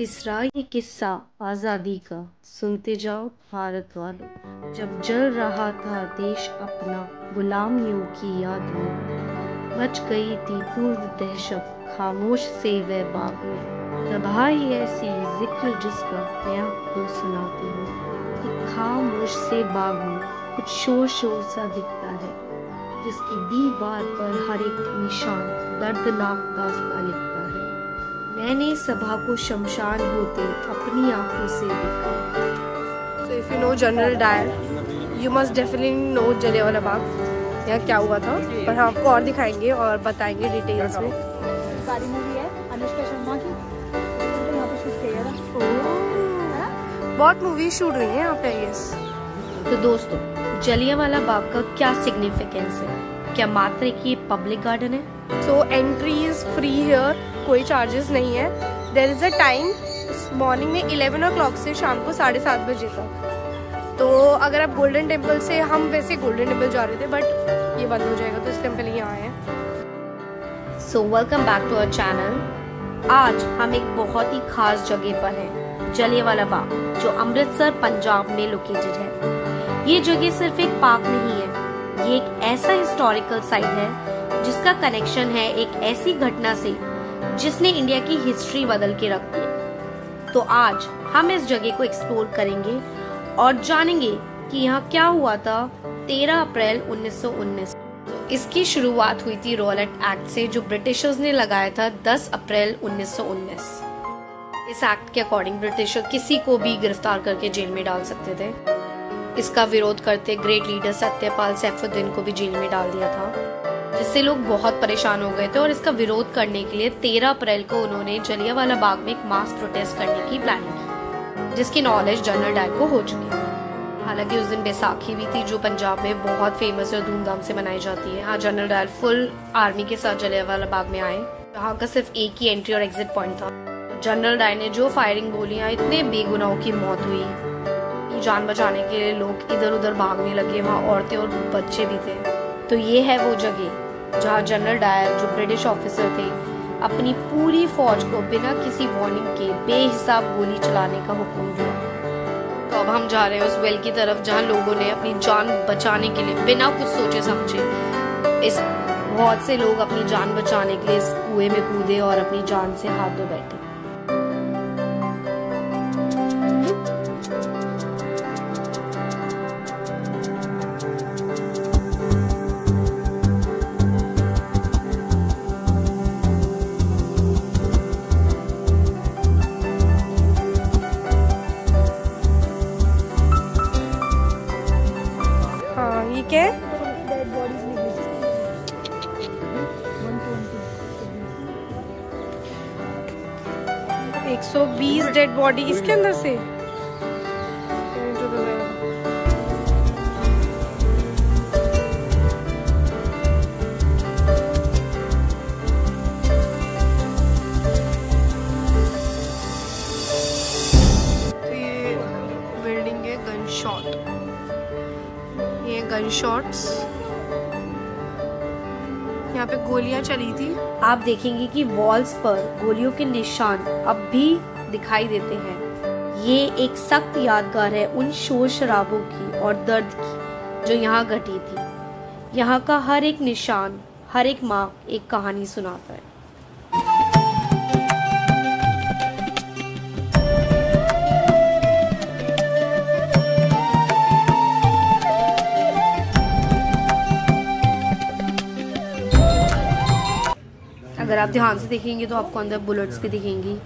तीसरा ये किस्सा आज़ादी का, सुनते जाओ भारत वालों। जब जल रहा था देश अपना गुलामियों की याद में, मच गई थी पूर्व दहशत खामोश से वह बाग में। तबाही ऐसी जिक्र जिसका मैं आपको सुनाती हूँ कि खामोश से बाग में कुछ शोर शोर सा दिखता है, जिसकी दीवार पर हर एक निशान दर्दनाक दास्तां लिखता है। मैंने सभा को शमशान होते अपनी आंखों से देखा। So if you know General Dyer, you must definitely know Jallianwala Bagh यहाँ क्या हुआ था, पर हम आपको और दिखाएंगे और बताएंगे डिटेल्स में। सारी मूवी है अनुष्का शर्मा की, तो यहाँ पे शूट किया था। बहुत मूवी शूट हुई है यहाँ पे यस। तो दोस्तों, जलियांवाला बाग का क्या सिग्निफिकेंस है? क्या मात्र एक ये पब्लिक गार्डन है? So entry is free here, कोई चार्जेस नहीं है। There is a time morning में 11 o'clock से शाम को 7:30 बजे तक। तो अगर आप गोल्डन टेम्पल से, हम वैसे गोल्डन टेम्पल जा रहे थे बट ये बंद हो जाएगा, तो इसलिए हम पहले यहाँ आए हैं। So welcome back to our channel. आज हम एक बहुत ही खास जगह पर हैं, जलियांवाला बाग, जो अमृतसर पंजाब में लोकेटेड है। ये जगह सिर्फ एक पार्क नहीं है, ये एक ऐसा हिस्टोरिकल साइट है जिसका कनेक्शन है एक ऐसी घटना से जिसने इंडिया की हिस्ट्री बदल के रख दी। तो आज हम इस जगह को एक्सप्लोर करेंगे और जानेंगे कि यहाँ क्या हुआ था 13 अप्रैल 1919। इसकी शुरुआत हुई थी रॉलेट एक्ट से, जो ब्रिटिशर्स ने लगाया था 10 अप्रैल 1919। इस एक्ट के अकॉर्डिंग ब्रिटिशर किसी को भी गिरफ्तार करके जेल में डाल सकते थे। इसका विरोध करते ग्रेट लीडर सत्यपाल सैफुद्दीन को भी जेल में डाल दिया था, जिससे लोग बहुत परेशान हो गए थे। और इसका विरोध करने के लिए 13 अप्रैल को उन्होंने जलियांवाला बाग में एक मास प्रोटेस्ट करने की प्लानिंग की, जिसकी नॉलेज जनरल डायर को हो चुकी है। हालांकि उस दिन बैसाखी भी थी, जो पंजाब में बहुत फेमस और धूमधाम से मनाई जाती है। हाँ, जनरल डायर फुल आर्मी के साथ जलियांवाला बाग में आए, जहाँ का सिर्फ एक ही एंट्री और एग्जिट पॉइंट था। जनरल डायर ने जो फायरिंग बोली, यहाँ इतने बेगुनाहों की मौत हुई, जान बचाने के लिए लोग इधर उधर भागने लगे। वहाँ औरतें और बच्चे भी थे। तो ये है वो जगह जहाँ जनरल डायर, जो ब्रिटिश ऑफिसर थे, अपनी पूरी फौज को बिना किसी वार्निंग के बेहिसाब गोली चलाने का हुक्म दिया। तो अब हम जा रहे हैं उस वेल की तरफ, जहाँ लोगों ने अपनी जान बचाने के लिए बिना कुछ सोचे समझे, इस बहुत से लोग अपनी जान बचाने के लिए इस कुएं में कूदे और अपनी जान से हाथ धो बैठे। क्या 120 डेड बॉडी इसके अंदर से। तो ये बिल्डिंग है गन शॉट, ये गन शॉट्स, यहाँ पे गोलियां चली थी। आप देखेंगे कि वॉल्स पर गोलियों के निशान अब भी दिखाई देते हैं। ये एक सख्त यादगार है उन शोर शराबों की और दर्द की जो यहाँ घटी थी। यहाँ का हर एक निशान, हर एक मार्क एक कहानी सुनाता है। अगर आप ध्यान से देखेंगे तो आपको अंदर बुलेट्स भी दिखेंगी।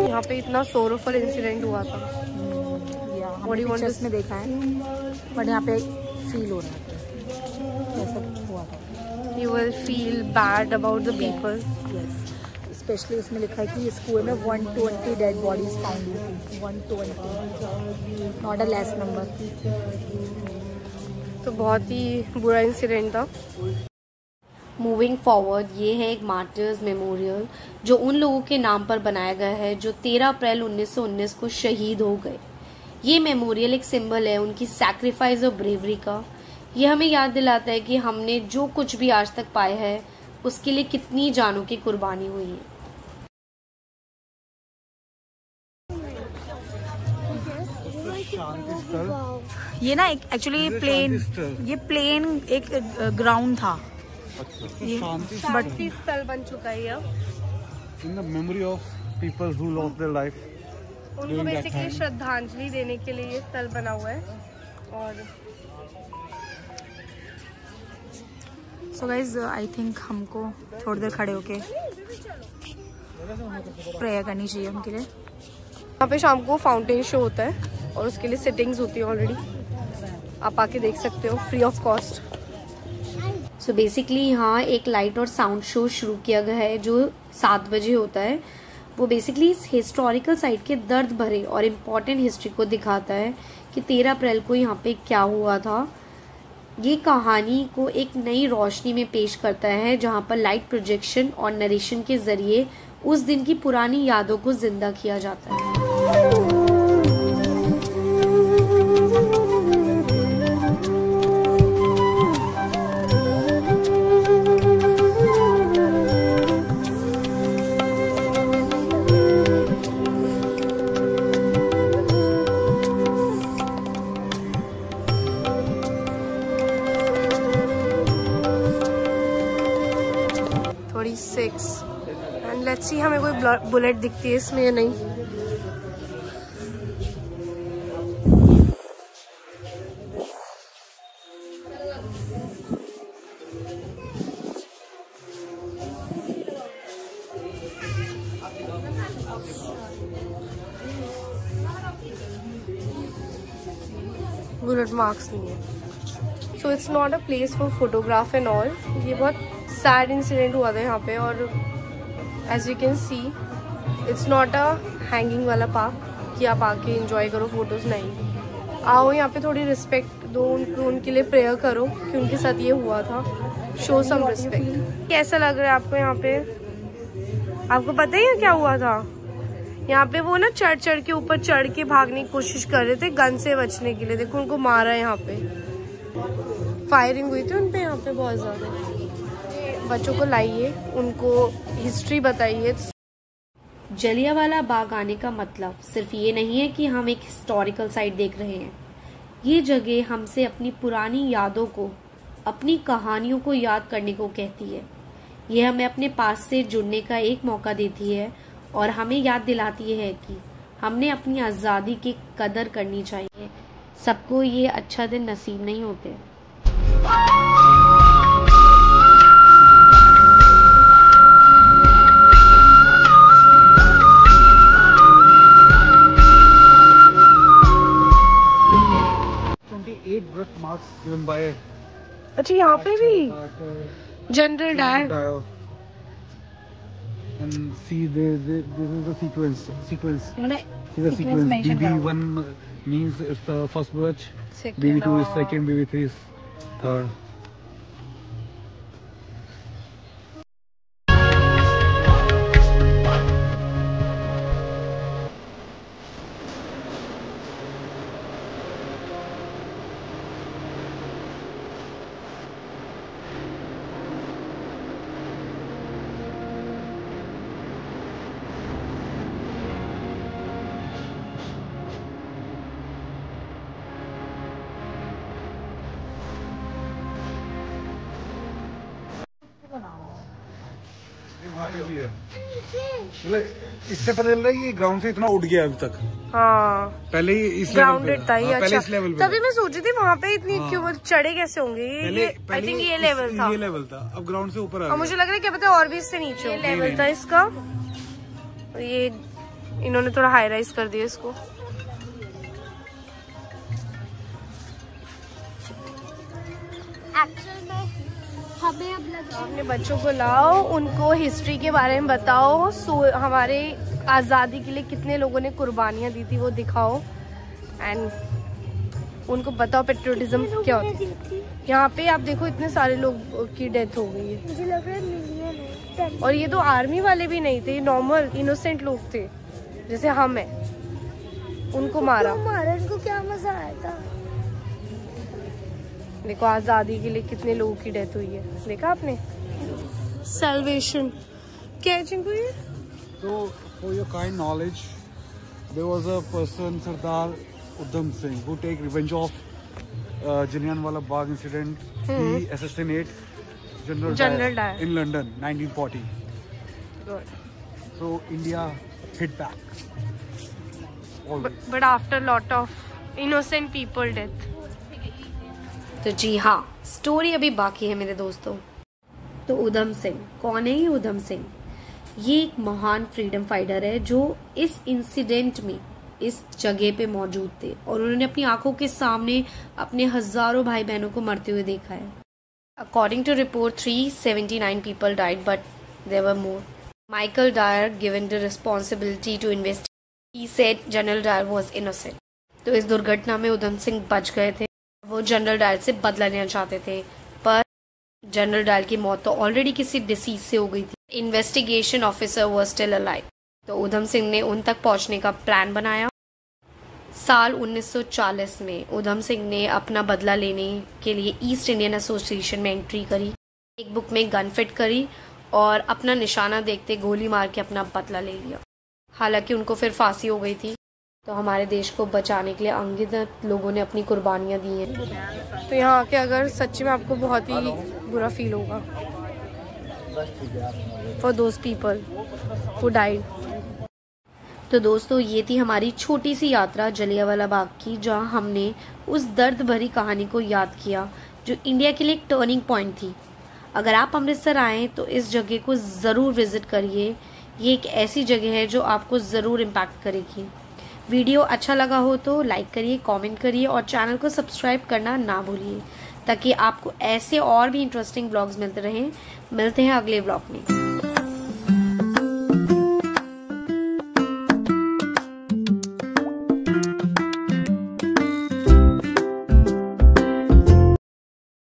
यहाँ पे इतना सोरोफुल इंसिडेंट हुआ था, पिक्चर्स में देखा है, बट यहाँ पे फील हो रहा था ऐसा हुआ था। You will feel bad about the people. Yes. Specially उसमें लिखा है कि इस कुएं में 120 डेड बॉडीज फाउंड हुई थी। 120, नॉट अ लेस नंबर। तो बहुत ही बुरा इंसिडेंट था। मूविंग फॉरवर्ड, ये है एक मार्टर्स मेमोरियल जो उन लोगों के नाम पर बनाया गया है जो 13 अप्रैल 1919 को शहीद हो गए। ये मेमोरियल एक सिंबल है उनकी सैक्रिफाइस और ब्रेवरी का। ये हमें याद दिलाता है कि हमने जो कुछ भी आज तक पाया है उसके लिए कितनी जानों की कुर्बानी हुई है। ये ना एक्चुअली ये प्लेन एक ग्राउंड था। शांति स्थल बन चुका है अब। In the memory of people who lost their life. उनको बेसिकली श्रद्धांजलि देने के लिए ये स्थल बना हुआ है। और सो गाइज आई थिंक हमको थोड़ी देर खड़े होके प्रेयर करनी चाहिए उनके लिए। यहाँ पे शाम को फाउंटेन शो होता है और उसके लिए सिटिंग्स होती है ऑलरेडी, आप आके देख सकते हो free of cost. So basically यहाँ एक लाइट और साउंड शो शुरू किया गया है जो 7 बजे होता है। वो बेसिकली इस हिस्टोरिकल साइट के दर्द भरे और इम्पॉर्टेंट हिस्ट्री को दिखाता है कि 13 अप्रैल को यहाँ पे क्या हुआ था। ये कहानी को एक नई रोशनी में पेश करता है जहाँ पर लाइट प्रोजेक्शन और नरेशन के जरिए उस दिन की पुरानी यादों को जिंदा किया जाता है। एंड लेट्स सी हमें कोई बुलेट दिखती है इसमें या नहीं। बुलेट मार्क्स नहीं है। So it's not a place for photograph and all. ये बहुत सैड इंसिडेंट हुआ था यहाँ पे और as you can see it's not a hanging वाला पार्क कि आप आके एंजॉय करो फोटोज। नहीं, आओ यहाँ पे थोड़ी रिस्पेक्ट दो उनको, उनके लिए प्रेयर करो कि उनके साथ ये हुआ था। Show some respect. कैसा लग रहा है आपको यहाँ पे? आपको पता ही है क्या हुआ था? यहाँ पे वो ना चढ़ के ऊपर चढ़ के भागने की कोशिश कर रहे थे गन से बचने के लिए। देखो उनको मारा है, यहाँ पे फायरिंग हुई थी उनपे यहाँ पे बहुत ज्यादा। बच्चों को लाइए, उनको हिस्ट्री बताइए। जलियांवाला बाग आने का मतलब सिर्फ ये नहीं है कि हम एक हिस्टोरिकल साइट देख रहे हैं। ये जगह हमसे अपनी पुरानी यादों को, अपनी कहानियों को याद करने को कहती है। ये हमें अपने पास से जुड़ने का एक मौका देती है और हमें याद दिलाती है कि हमने अपनी आज़ादी की कदर करनी चाहिए। सबको ये अच्छा दिन नसीब नहीं होते। अच्छा यहाँ पे भी general Dyer. And see, this is the sequence. See the sequence. BB1 means it's the first batch. BB2 is second. BB3 is third. इससे पता चल रहा है कि ग्राउंड से इतना उठ गया अभी तक। हाँ, पहले ही इस ग्राउंडेड था ये। पहले इस लेवल पे। तभी मैं सोची थी वहाँ पे इतनी क्यों चढ़े कैसे होंगे। ये आई थिंक ये लेवल था। ये लेवल था, अब ग्राउंड से ऊपर आ गया। मुझे लग रहा है क्या पता और भी इससे नीचे। ये लेवल था इसका, ये इन्होंने थोड़ा हाई राइज कर दिया इसको। अपने बच्चों को लाओ, उनको हिस्ट्री के बारे में बताओ, हमारे आज़ादी के लिए कितने लोगों ने कुर्बानियां दी थी वो दिखाओ। एंड उनको बताओ पेट्रियोटिज्म क्या होता है। यहाँ पे आप देखो इतने सारे लोग की डेथ हो गई है। मुझे लग रहा है मिलियन है। और ये तो आर्मी वाले भी नहीं थे, नॉर्मल इनोसेंट लोग थे जैसे हम हैं, उनको मारा। इनको क्या मजा आया था। देखो आज़ादी के लिए कितने लोगों की डेथ हुई है, देखा आपने। सैल्वेशन क्या है चिंकू ये? So, for your kind knowledge, there was a person, Sardar Udham Singh, who take revenge of Jallianwala Bagh incident. He assassinated General Dyer in London, 1940. Good. So India hit back. But after lot of innocent people death. तो जी हाँ, story अभी बाकी है मेरे दोस्तों। तो उधम सिंह कौन है? ये उधम सिंह ये एक महान फ्रीडम फाइटर है जो इस इंसिडेंट में इस जगह पे मौजूद थे और उन्होंने अपनी आंखों के सामने अपने हजारों भाई बहनों को मरते हुए देखा है। According to report 379 people died but there were more. Michael Dyer given the responsibility to investigate, he said general Dyer was innocent. तो इस दुर्घटना में उधम सिंह बच गए थे। वो जनरल डायर से बदला लेना चाहते थे, पर जनरल डायर की मौत तो ऑलरेडी किसी डिसीज से हो गई थी। Investigation officer was still alive. तो उधम सिंह ने उन तक पहुंचने का प्लान बनाया। साल 1940 में उधम सिंह ने अपना बदला लेने के लिए ईस्ट इंडियन एसोसिएशन में एंट्री करी, एक बुक में गन फिट करी और अपना निशाना देखते गोली मार के अपना बदला ले लिया। हालांकि उनको फिर फांसी हो गई थी। तो हमारे देश को बचाने के लिए अनगिनत लोगों ने अपनी कुर्बानियां दी हैं। तो यहाँ आके अगर सच्ची में आपको बहुत ही बुरा फील होगा for those people who died. तो दोस्तों ये थी हमारी छोटी सी यात्रा जलियांवाला बाग की, जहाँ हमने उस दर्द भरी कहानी को याद किया जो इंडिया के लिए एक टर्निंग पॉइंट थी। अगर आप अमृतसर आएँ तो इस जगह को ज़रूर विजिट करिए। ये एक ऐसी जगह है जो आपको ज़रूर इम्पैक्ट करेगी। वीडियो अच्छा लगा हो तो लाइक करिए, कमेंट करिए और चैनल को सब्सक्राइब करना ना भूलिए ताकि आपको ऐसे और भी इंटरेस्टिंग ब्लॉग्स मिलते रहें। मिलते हैं अगले ब्लॉग में।